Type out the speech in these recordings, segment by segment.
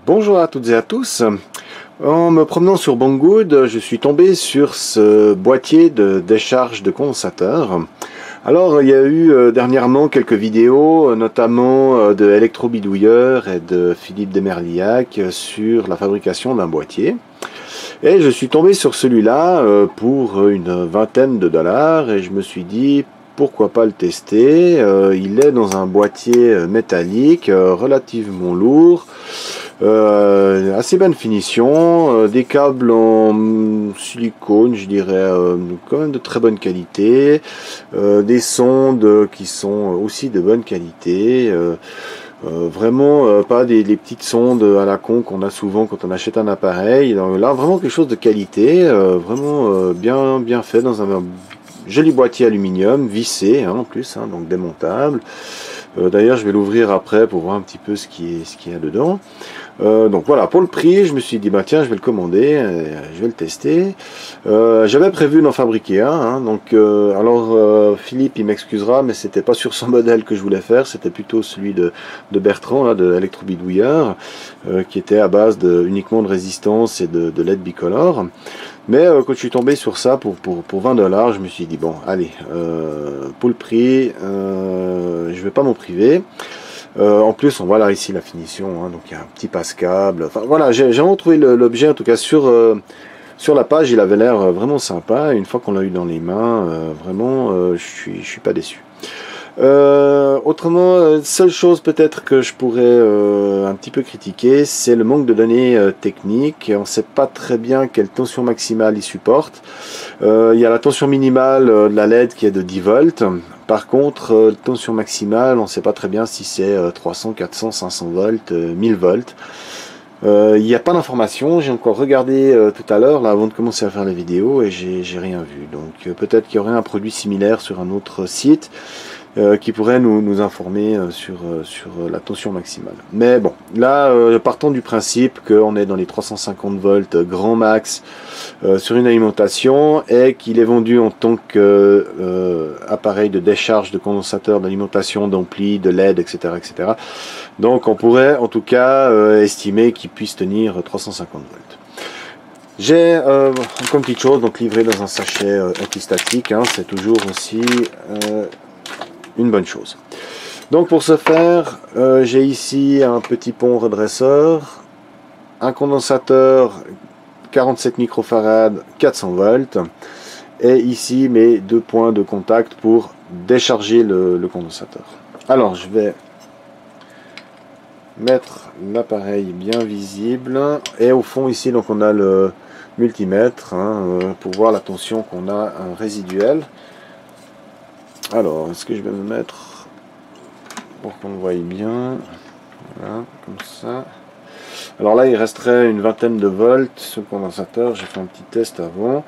Bonjour à toutes et à tous. En me promenant sur Banggood, je suis tombé sur ce boîtier de décharge de condensateur. Alors, il y a eu dernièrement quelques vidéos, notamment de Electrobidouilleur et de Philippe Demerliac sur la fabrication d'un boîtier. Et je suis tombé sur celui-là pour une vingtaine de dollars et je me suis dit pourquoi pas le tester. Il est dans un boîtier métallique relativement lourd. Assez bonne finition, des câbles en silicone, je dirais, quand même de très bonne qualité, des sondes qui sont aussi de bonne qualité, vraiment pas des petites sondes à la con qu'on a souvent quand on achète un appareil. Donc là, vraiment quelque chose de qualité, vraiment bien fait dans un joli boîtier aluminium, vissé en plus, donc démontable. D'ailleurs, je vais l'ouvrir après pour voir un petit peu ce qu'il y a dedans. Donc voilà, pour le prix, je me suis dit, bah tiens, je vais le commander, je vais le tester. J'avais prévu d'en fabriquer un, alors Philippe, il m'excusera, mais c'était pas sur son modèle que je voulais faire, c'était plutôt celui de Bertrand, là, de Electrobidouilleur, qui était à base uniquement de résistance et de LED bicolore. Mais quand je suis tombé sur ça pour 20 dollars, je me suis dit, bon, allez, pour le prix, je vais pas m'en priver. En plus, on voit là ici la finition, donc il y a un petit passe-câble. Enfin voilà, j'ai vraiment trouvé l'objet, en tout cas sur la page, il avait l'air vraiment sympa. Et une fois qu'on l'a eu dans les mains, vraiment, je suis pas déçu. Autrement, seule chose peut-être que je pourrais un petit peu critiquer, c'est le manque de données techniques. On ne sait pas très bien quelle tension maximale il supporte. Il y a la tension minimale de la LED qui est de 10 volts. Par contre, tension maximale, on ne sait pas très bien si c'est 300, 400, 500 volts, 1000 volts. Il n'y a pas d'information. J'ai encore regardé tout à l'heure, là, avant de commencer à faire la vidéo, et j'ai rien vu. Donc peut-être qu'il y aurait un produit similaire sur un autre site qui pourrait nous informer sur la tension maximale. Mais bon, là, partons du principe qu'on est dans les 350 volts grand max sur une alimentation et qu'il est vendu en tant qu'appareil de décharge de condensateur, d'alimentation, d'ampli, de LED, etc., etc. Donc on pourrait en tout cas estimer qu'il puisse tenir 350 volts. J'ai encore une petite chose, donc livré dans un sachet antistatique, c'est toujours aussi une bonne chose. Donc pour ce faire, j'ai ici un petit pont redresseur, un condensateur 47 microfarad 400 volts et ici mes deux points de contact pour décharger le condensateur. Alors je vais mettre l'appareil bien visible et au fond ici donc on a le multimètre pour voir la tension qu'on a résiduelle. Alors, est-ce que je vais me mettre pour qu'on le voie bien? Voilà, comme ça. Alors là, il resterait une vingtaine de volts sur le condensateur. J'ai fait un petit test avant.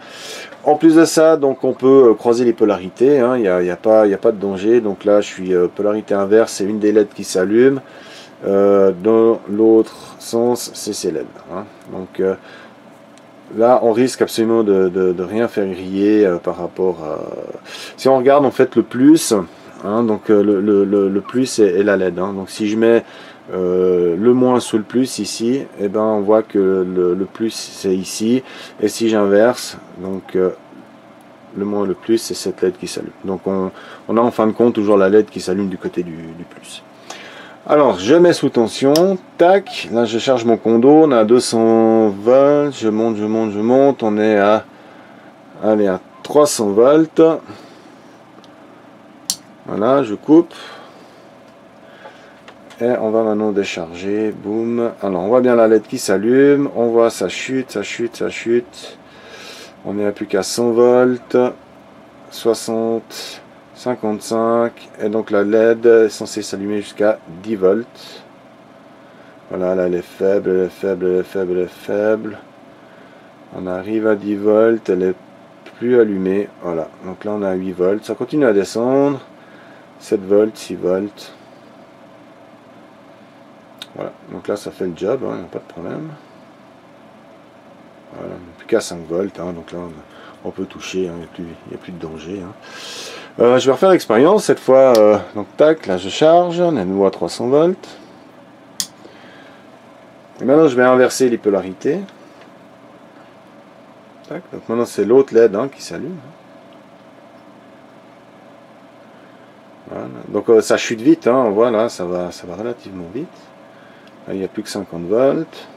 En plus de ça, donc on peut croiser les polarités. Il n'y a pas de danger. Donc là, je suis polarité inverse. C'est une des LED qui s'allume. Dans l'autre sens, c'est ces LED. Donc là, on risque absolument de rien faire griller par rapport à... Si on regarde en fait le plus, donc le plus est la LED. Donc si je mets le moins sous le plus ici, et ben on voit que le plus c'est ici. Et si j'inverse, donc le moins le plus c'est cette LED qui s'allume. Donc on a en fin de compte toujours la LED qui s'allume du côté du plus. Alors, je mets sous tension, tac, là je charge mon condo, on est à 200 volts, je monte, on est à 300 volts. Voilà, je coupe. Et on va maintenant décharger, boum. Alors, on voit bien la LED qui s'allume, on voit ça chute. On est à plus qu'à 100 volts, 60... 55, et donc la LED est censée s'allumer jusqu'à 10 volts. Voilà, là elle est faible, elle est faible. On arrive à 10 volts, elle est plus allumée. Voilà, donc là on a 8 volts. Ça continue à descendre. 7 volts, 6 volts. Voilà, donc là ça fait le job, il n'y a pas de problème. Voilà, plus qu'à 5 volts, donc là on peut toucher, il n'y a plus de danger. Je vais refaire l'expérience cette fois. Donc tac, là je charge, on est à nouveau à 300 volts. Et maintenant je vais inverser les polarités. Tac, donc maintenant c'est l'autre LED hein, qui s'allume. Voilà. Donc ça chute vite, hein, voilà, ça va relativement vite. Là, il n'y a plus que 50 volts.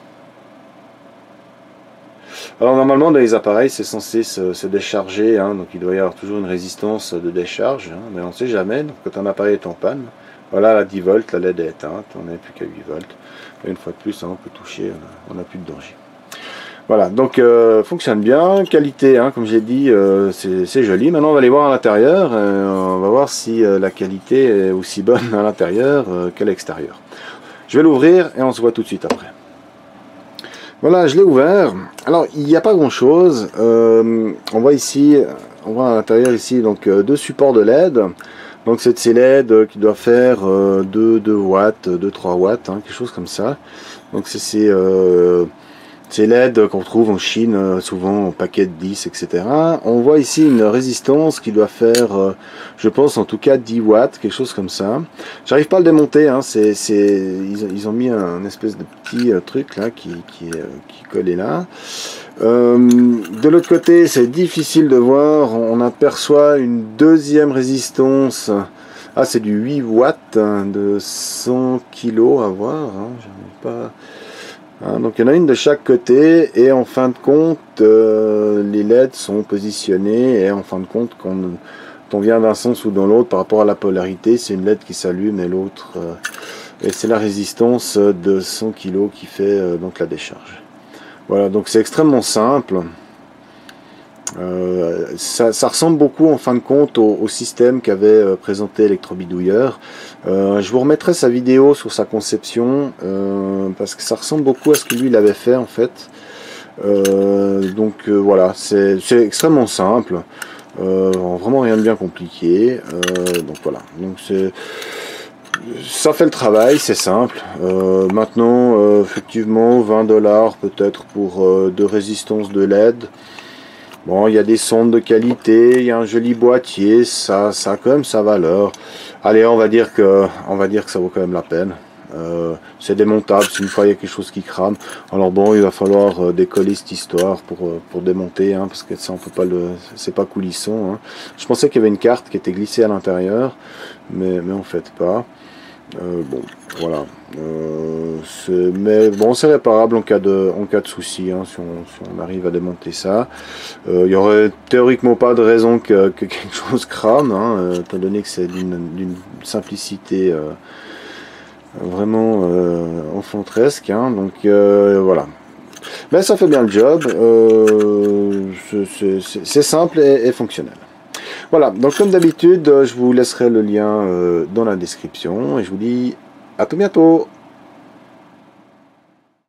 Alors normalement dans les appareils c'est censé se décharger, hein, donc il doit y avoir toujours une résistance de décharge, hein, mais on ne sait jamais, donc quand un appareil est en panne, voilà à 10 volts, la LED est éteinte, on n'est plus qu'à 8 volts. Et une fois de plus, hein, on peut toucher, on n'a plus de danger. Voilà, donc fonctionne bien, qualité, hein, comme j'ai dit, c'est joli. Maintenant on va aller voir à l'intérieur, on va voir si la qualité est aussi bonne à l'intérieur qu'à l'extérieur. Je vais l'ouvrir et on se voit tout de suite après. Voilà, je l'ai ouvert. Alors il n'y a pas grand chose, on voit ici, on voit à l'intérieur ici donc deux supports de LED. Donc c'est ces LED qui doivent faire 2 watts, 2-3 watts, hein, quelque chose comme ça. Donc c'est ces LED qu'on trouve en Chine, souvent en paquet de 10, etc. On voit ici une résistance qui doit faire, je pense en tout cas 10 watts, quelque chose comme ça. J'arrive pas à le démonter, hein, ils ont mis un espèce de petit truc là qui est collé là. De l'autre côté, c'est difficile de voir, on aperçoit une deuxième résistance. Ah, c'est du 8 watts hein, de 100 kg à voir, hein, j'en ai pas... Hein, donc il y en a une de chaque côté et en fin de compte les LED sont positionnés et en fin de compte quand on vient d'un sens ou dans l'autre par rapport à la polarité, c'est une LED qui s'allume et l'autre et c'est la résistance de 100 kg qui fait donc la décharge. Voilà, donc c'est extrêmement simple. Ça ressemble beaucoup en fin de compte au système qu'avait présenté Electrobidouilleur. Je vous remettrai sa vidéo sur sa conception parce que ça ressemble beaucoup à ce que lui il avait fait en fait. Voilà, c'est extrêmement simple, vraiment rien de bien compliqué. Donc voilà, donc ça fait le travail, c'est simple. Maintenant, effectivement, 20 $ peut-être pour de résistance de LED. Bon, il y a des sondes de qualité, il y a un joli boîtier, ça a quand même sa valeur. Allez, on va dire que ça vaut quand même la peine. C'est démontable, si une fois il y a quelque chose qui crame. Alors bon, il va falloir décoller cette histoire pour démonter, hein, parce que ça on peut pas c'est pas coulisson. Hein. Je pensais qu'il y avait une carte qui était glissée à l'intérieur, mais en fait pas. Bon, voilà. Mais bon, c'est réparable en cas de souci, hein, si on arrive à démonter ça. Il y aurait théoriquement pas de raison que quelque chose crame, hein, étant donné que c'est d'une simplicité vraiment enfantesque. Hein, donc voilà. Mais ça fait bien le job. C'est simple et fonctionnel. Voilà, donc comme d'habitude, je vous laisserai le lien dans la description et je vous dis à tout bientôt.